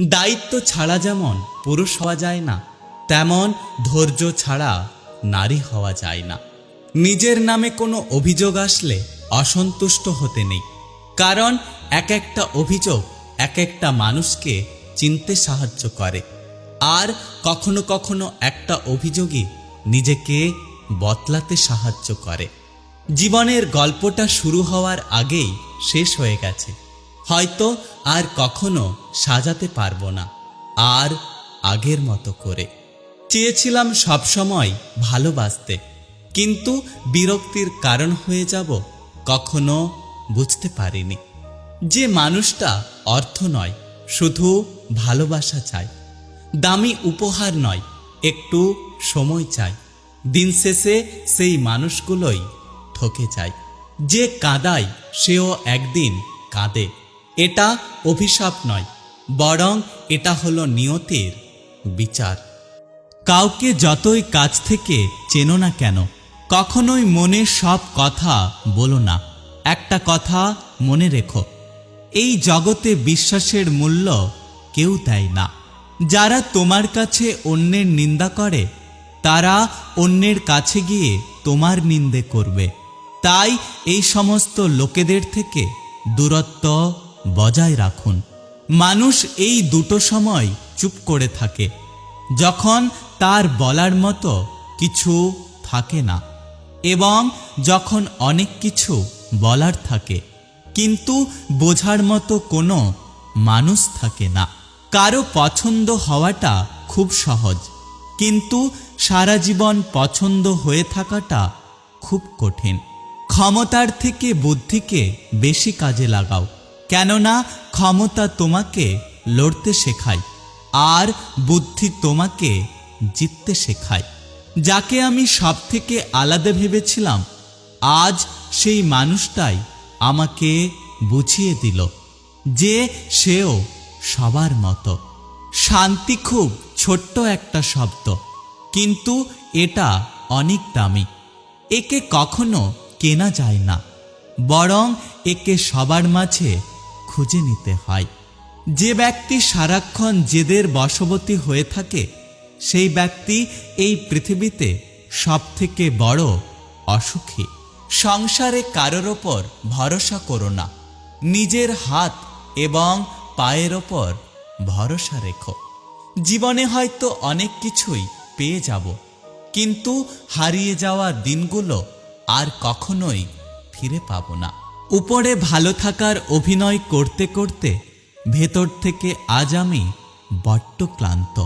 দায়িত্ব ছাড়া যেমন পুরুষ হওয়া যায় না, তেমন ধৈর্য ছাড়া নারী হওয়া যায় না। নিজের নামে কোনো অভিযোগ আসলে অসন্তুষ্ট হতে নেই, কারণ এক একটা অভিযোগ এক একটা মানুষকে চিনতে সাহায্য করে। আর কখনো কখনো একটা অভিযোগই নিজেকে বদলাতে সাহায্য করে। জীবনের গল্পটা শুরু হওয়ার আগেই শেষ হয়ে গেছে, হয়তো আর কখনো সাজাতে পারবো না আর আগের মতো করে। চেয়েছিলাম সবসময় ভালোবাসতে, কিন্তু বিরক্তির কারণ হয়ে যাব কখনো বুঝতে পারিনি যে মানুষটা অর্থ নয়, শুধু ভালোবাসা চাই। দামি উপহার নয়, একটু সময় চাই। দিন শেষে সেই মানুষগুলোই ঠকে যায়। যে কাঁদায় সেও একদিন কাঁদে। এটা অভিশাপ নয়, বরং এটা হলো নিয়তির বিচার। কাউকে যতই কাছ থেকে চেনো না কেন, কখনোই মনের সব কথা বলো না। একটা কথা মনে রেখো, এই জগতে বিশ্বাসের মূল্য কেউ দেয় না। যারা তোমার কাছে অন্যের নিন্দা করে, তারা অন্যের কাছে গিয়ে তোমার নিন্দে করবে। তাই এই সমস্ত লোকেদের থেকে দূরত্ব বজায় রাখুন। মানুষ এই দুটো সময় চুপ করে থাকে, যখন তার বলার মতো কিছু থাকে না, এবং যখন অনেক কিছু বলার থাকে কিন্তু বোঝার মতো কোনো মানুষ থাকে না। কারো পছন্দ হওয়াটা খুব সহজ, কিন্তু সারা জীবন পছন্দ হয়ে থাকাটা খুব কঠিন। ক্ষমতার থেকে বুদ্ধিকে বেশি কাজে লাগাও, কেননা ক্ষমতা তোমাকে লড়তে শেখায় আর বুদ্ধি তোমাকে জিততে শেখায়। যাকে আমি সব থেকে আলাদা ভেবেছিলাম, আজ সেই মানুষটাই আমাকে বুঝিয়ে দিল যে সেও সবার মতো। শান্তি খুব ছোট্ট একটা শব্দ, কিন্তু এটা অনেক দামি। একে কখনো কেনা যায় না, বরং একে সবার মাঝে খুঁজে নিতে হয়। যে ব্যক্তি সারাক্ষণ জেদের বশবর্তী হয়ে থাকে, সেই ব্যক্তি এই পৃথিবীতে সবথেকে বড় অসুখী। সংসারে কারোর ওপর ভরসা করো না, নিজের হাত এবং পায়ের ওপর ভরসা রেখো। জীবনে হয়তো অনেক কিছুই পেয়ে যাব, কিন্তু হারিয়ে যাওয়া দিনগুলো আর কখনোই ফিরে পাবো না। উপরে ভালো থাকার অভিনয় করতে করতে ভেতর থেকে আজ আমি বড্ড ক্লান্ত।